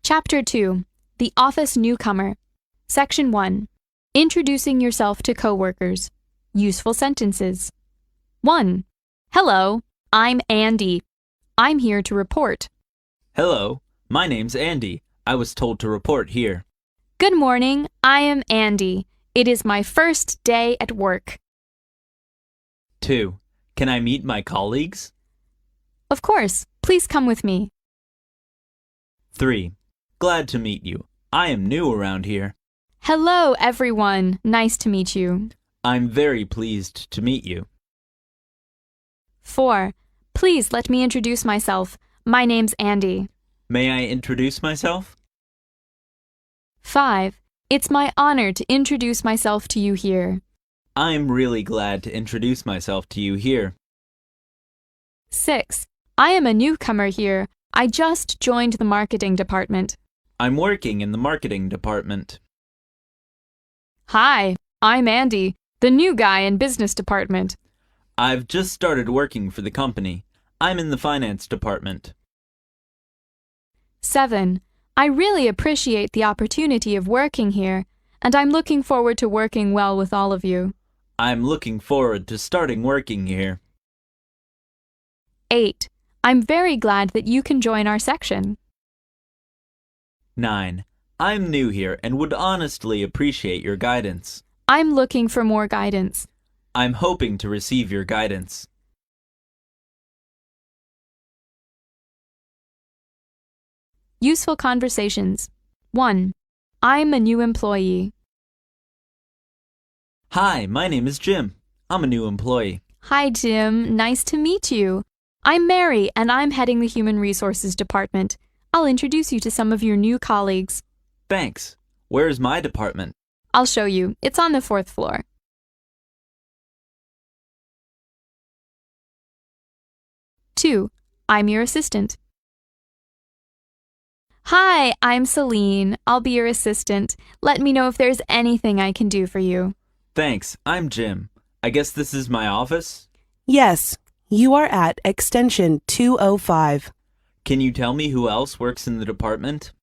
Chapter 2, The Office Newcomer. Section 1, Introducing Yourself to Coworkers. Useful Sentences. 1. Hello, I'm Andy. I'm here to report. Hello, my name's Andy. I was told to report here. Good morning, I am Andy. It is my first day at work. 2. Can I meet my colleagues? Of course, please come with me. 3. Glad to meet you. I am new around here. Hello, everyone. Nice to meet you. I'm very pleased to meet you. 4. Please let me introduce myself. My name's Andy. May I introduce myself? 5. It's my honor to introduce myself to you here. I'm really glad to introduce myself to you here. 6. I am a newcomer here. I just joined the marketing department. I'm working in the marketing department. Hi, I'm Andy, the new guy in business department. I've just started working for the company. I'm in the finance department. 7. I really appreciate the opportunity of working here, and I'm looking forward to working well with all of you. I'm looking forward to starting working here. 8. I'm very glad that you can join our section. 9. I'm new here and would honestly appreciate your guidance. I'm looking for more guidance. I'm hoping to receive your guidance. Useful conversations. 1. I'm a new employee. Hi, my name is Jim. I'm a new employee. Hi, Jim. Nice to meet you. I'm Mary, and I'm heading the Human Resources Department. I'll introduce you to some of your new colleagues. Thanks. Where's my department? I'll show you. It's on the 4th floor. 2. I'm your assistant. Hi, I'm Celine. I'll be your assistant. Let me know if there's anything I can do for you. Thanks. I'm Jim. I guess this is my office? Yes, you are at extension 205. Can you tell me who else works in the department?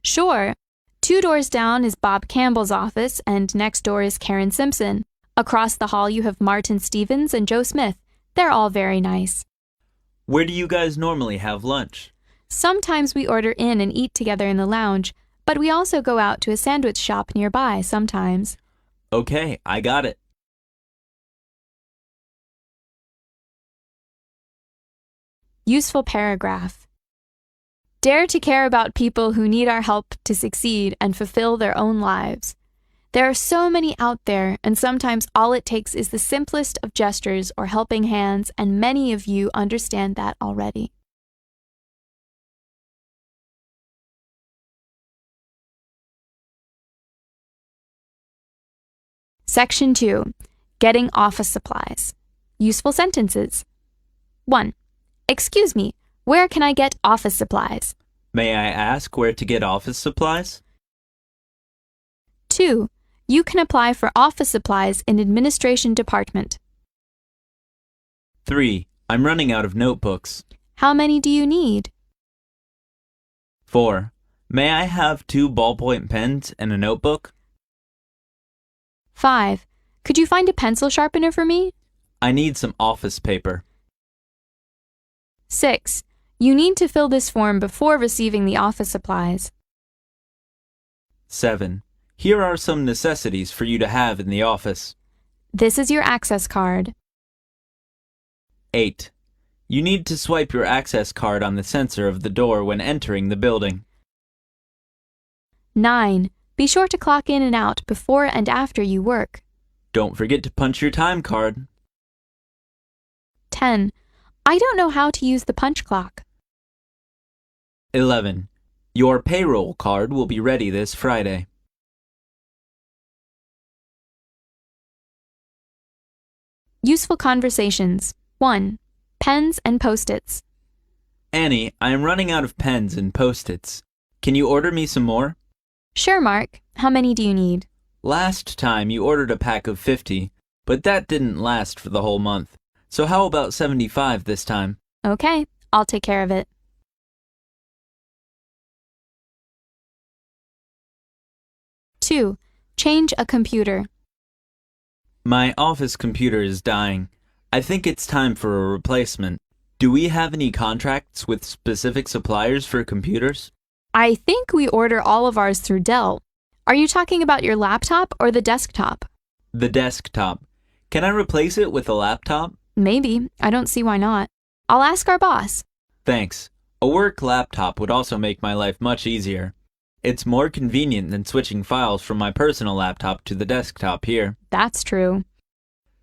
Sure. 2 doors down is Bob Campbell's office, and next door is Karen Simpson. Across the hall you have Martin Stevens and Joe Smith. They're all very nice. Where do you guys normally have lunch? Sometimes we order in and eat together in the lounge, but we also go out to a sandwich shop nearby sometimes. Okay, I got it. Useful paragraph. Dare to care about people who need our help to succeed and fulfill their own lives. There are so many out there, and sometimes all it takes is the simplest of gestures or helping hands, and many of you understand that already. Section 2. Getting office supplies. Useful sentences. 1. Excuse me, where can I get office supplies? May I ask where to get office supplies? 2. You can apply for office supplies in administration department. 3. I'm running out of notebooks. How many do you need? 4. May I have 2 ballpoint pens and a notebook? 5. Could you find a pencil sharpener for me? I need some office paper. 6. You need to fill this form before receiving the office supplies. 7. Here are some necessities for you to have in the office. This is your access card. 8. You need to swipe your access card on the sensor of the door when entering the building. 9. Be sure to clock in and out before and after you work. Don't forget to punch your time card. 10. I don't know how to use the punch clock. 11. Your payroll card will be ready this Friday. Useful conversations. 1. Pens and Post-its. Annie, I am running out of pens and Post-its. Can you order me some more? Sure, Mark. How many do you need? Last time you ordered a pack of 50, but that didn't last for the whole month. So how about 75 this time? Okay, I'll take care of it. 2. Change a computer. My office computer is dying. I think it's time for a replacement. Do we have any contracts with specific suppliers for computers? I think we order all of ours through Dell. Are you talking about your laptop or the desktop? The desktop. Can I replace it with a laptop? Maybe. I don't see why not. I'll ask our boss. Thanks. A work laptop would also make my life much easier. It's more convenient than switching files from my personal laptop to the desktop here. That's true.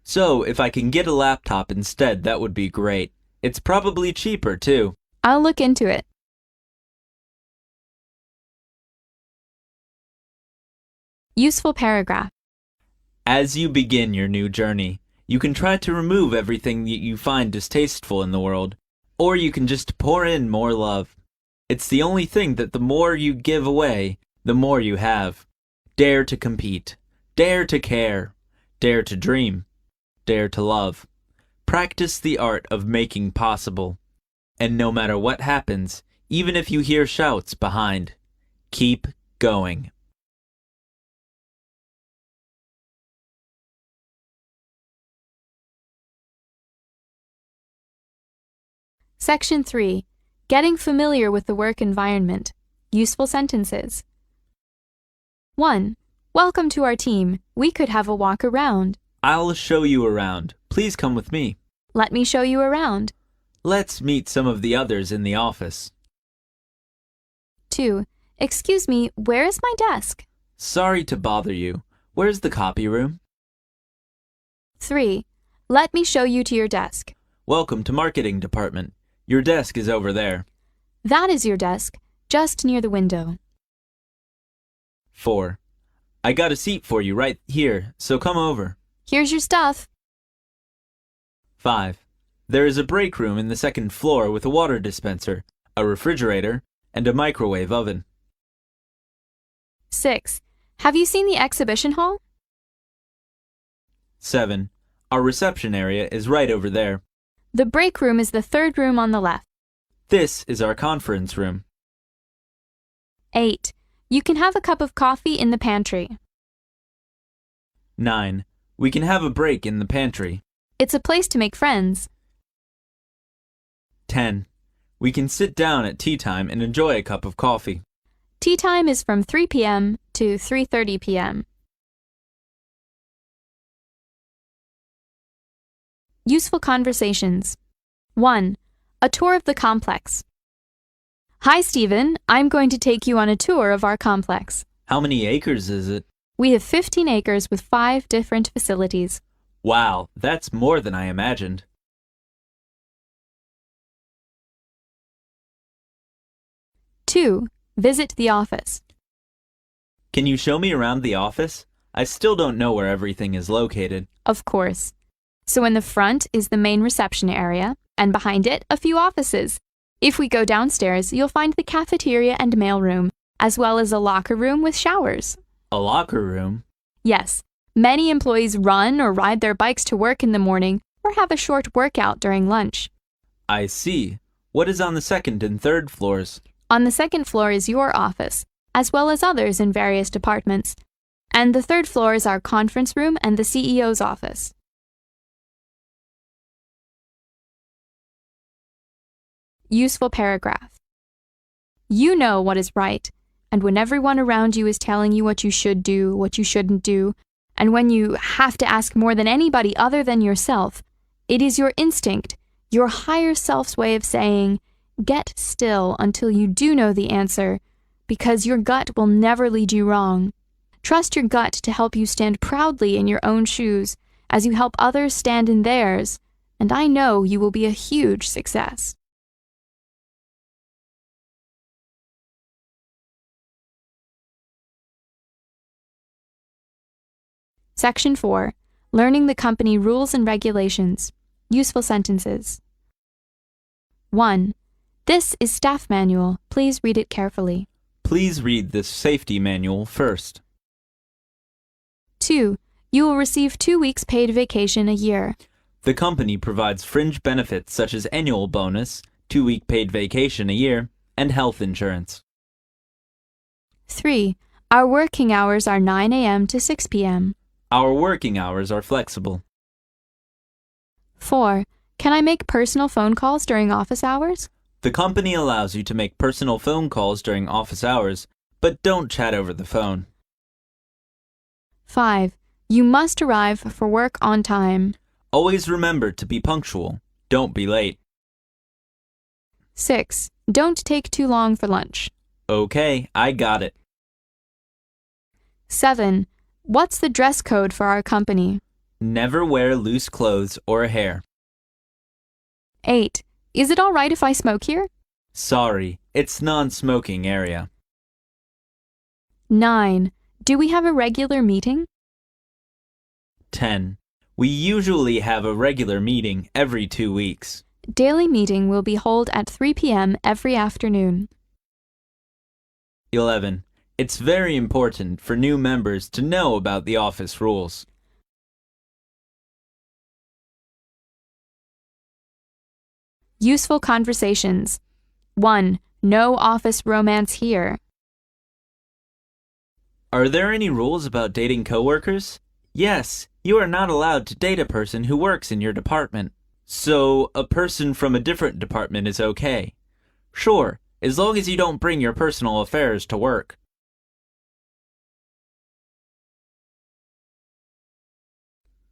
So, if I can get a laptop instead, that would be great. It's probably cheaper, too. I'll look into it. Useful paragraph. As you begin your new journey, you can try to remove everything that you find distasteful in the world, or you can just pour in more love. It's the only thing that the more you give away, the more you have. Dare to compete. Dare to care. Dare to dream. Dare to love. Practice the art of making possible. And no matter what happens, even if you hear shouts behind, keep going. Section 3. Getting familiar with the work environment. Useful sentences. 1. Welcome to our team. We could have a walk around. I'll show you around. Please come with me. Let me show you around. Let's meet some of the others in the office. 2. Excuse me, where is my desk? Sorry to bother you. Where's the copy room? 3. Let me show you to your desk. Welcome to marketing department. Your desk is over there. That is your desk, just near the window. 4. I got a seat for you right here, so come over. Here's your stuff. 5. There is a break room in the second floor with a water dispenser, a refrigerator, and a microwave oven. 6. Have you seen the exhibition hall? 7. Our reception area is right over there. The break room is the third room on the left. This is our conference room. 8. You can have a cup of coffee in the pantry. 9. We can have a break in the pantry. It's a place to make friends. 10. We can sit down at tea time and enjoy a cup of coffee. Tea time is from 3 p.m. to 3:30 p.m. Useful conversations. 1. A tour of the complex. Hi, Stephen. I'm going to take you on a tour of our complex. How many acres is it? We have 15 acres with 5 different facilities. Wow, that's more than I imagined. 2. Visit the office. Can you show me around the office? I still don't know where everything is located. Of course. So in the front is the main reception area, and behind it, a few offices. If we go downstairs, you'll find the cafeteria and mailroom, as well as a locker room with showers. A locker room? Yes. Many employees run or ride their bikes to work in the morning or have a short workout during lunch. I see. What is on the second and third floors? On the second floor is your office, as well as others in various departments. And the third floor is our conference room and the CEO's office. Useful paragraph. You know what is right, and when everyone around you is telling you what you should do, what you shouldn't do, and when you have to ask more than anybody other than yourself, it is your instinct, your higher self's way of saying, get still until you do know the answer, because your gut will never lead you wrong. Trust your gut to help you stand proudly in your own shoes as you help others stand in theirs, and I know you will be a huge success. Section 4. Learning the company rules and regulations. Useful sentences. 1. This is staff manual. Please read it carefully. Please read this safety manual first. 2. You will receive 2 weeks paid vacation a year. The company provides fringe benefits such as annual bonus, 2-week paid vacation a year, and health insurance. 3. Our working hours are 9 a.m. to 6 p.m. Our working hours are flexible. 4. Can I make personal phone calls during office hours? The company allows you to make personal phone calls during office hours, but don't chat over the phone. 5. You must arrive for work on time. Always remember to be punctual. Don't be late. 6. Don't take too long for lunch. Okay, I got it. 7. What's the dress code for our company? Never wear loose clothes or hair. 8. Is it all right if I smoke here? Sorry, it's non-smoking area. 9. Do we have a regular meeting? 10. We usually have a regular meeting every 2 weeks. Daily meeting will be held at 3 p.m. every afternoon. 11. It's very important for new members to know about the office rules. Useful conversations. 1. No office romance here. Are there any rules about dating coworkers? Yes, you are not allowed to date a person who works in your department. So, a person from a different department is okay. Sure, as long as you don't bring your personal affairs to work.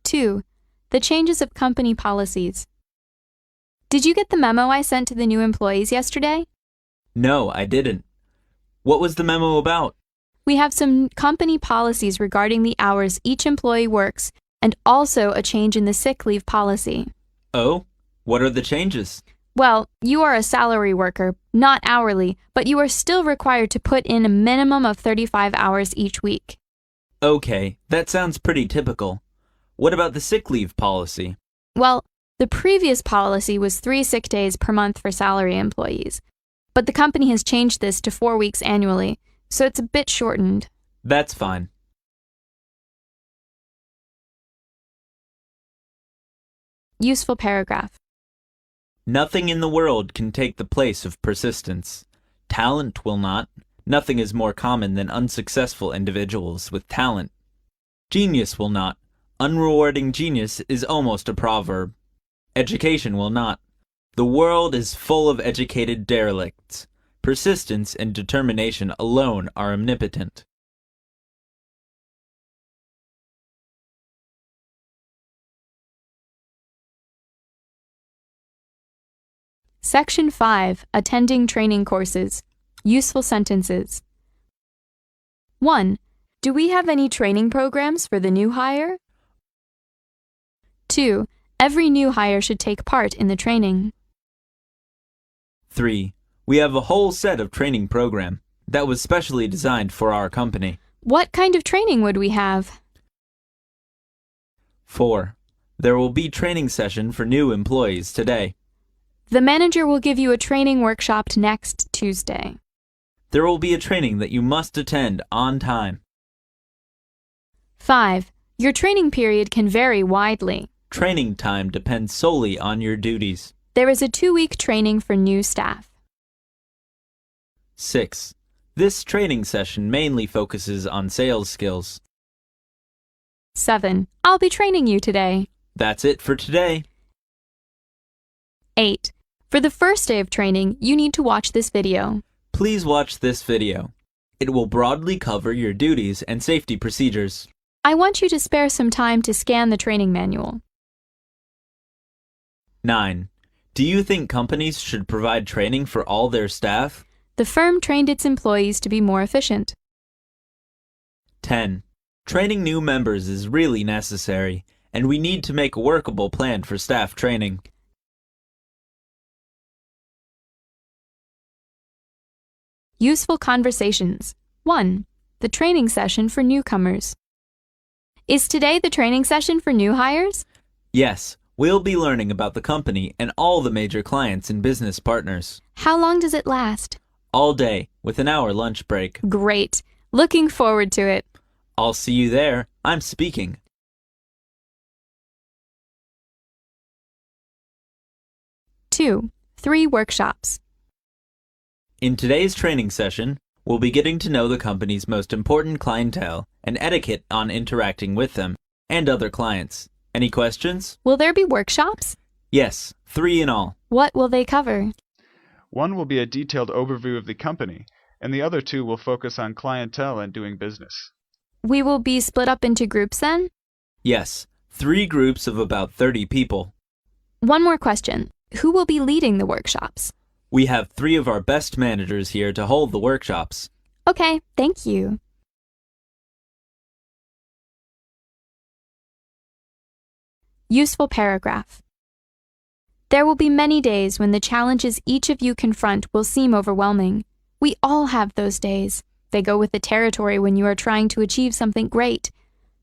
2. The changes of company policies. Did you get the memo I sent to the new employees yesterday? No, I didn't. What was the memo about? We have some company policies regarding the hours each employee works and also a change in the sick leave policy. Oh, what are the changes? Well, you are a salary worker, not hourly, but you are still required to put in a minimum of 35 hours each week. Okay, that sounds pretty typical. What about the sick leave policy? Well, the previous policy was 3 sick days per month for salary employees, but the company has changed this to 4 weeks annually, so it's a bit shortened. That's fine. Useful paragraph. Nothing in the world can take the place of persistence. Talent will not. Nothing is more common than unsuccessful individuals with talent. Genius will not. Unrewarding genius is almost a proverb. Education will not. The world is full of educated derelicts. Persistence and determination alone are omnipotent. Section 5. Attending training courses. Useful sentences. 1. Do we have any training programs for the new hire? 2. Every new hire should take part in the training. 3. We have a whole set of training program that was specially designed for our company. What kind of training would we have? 4. There will be training session for new employees today. The manager will give you a training workshop next Tuesday. There will be a training that you must attend on time. 5. Your training period can vary widely. Training time depends solely on your duties. There is a 2-week training for new staff. 6. This training session mainly focuses on sales skills. 7. I'll be training you today. That's it for today. 8. For the first day of training, you need to watch this video. Please watch this video. It will broadly cover your duties and safety procedures. I want you to spare some time to scan the training manual. 9. Do you think companies should provide training for all their staff? The firm trained its employees to be more efficient. 10. Training new members is really necessary, and we need to make a workable plan for staff training. Useful conversations. 1. The training session for newcomers. Is today the training session for new hires? Yes, we'll be learning about the company and all the major clients and business partners. How long does it last? All day, with an hour lunch break. Great. Looking forward to it. I'll see you there. I'm speaking. 2. 3 workshops. In today's training session, We'll be getting to know the company's most important clientele and etiquette on interacting with them and other clients. Any questions? Will there be workshops? Yes, 3 in all. What will they cover? One will be a detailed overview of the company, and the other 2 will focus on clientele and doing business. We will be split up into groups then? Yes, 3 groups of about 30 people. One more question. Who will be leading the workshops? We have 3 of our best managers here to hold the workshops. Okay, thank you. Useful paragraph. There will be many days when the challenges each of you confront will seem overwhelming. We all have those days. They go with the territory when you are trying to achieve something great.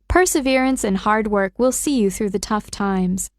Perseverance and hard work will see you through the tough times.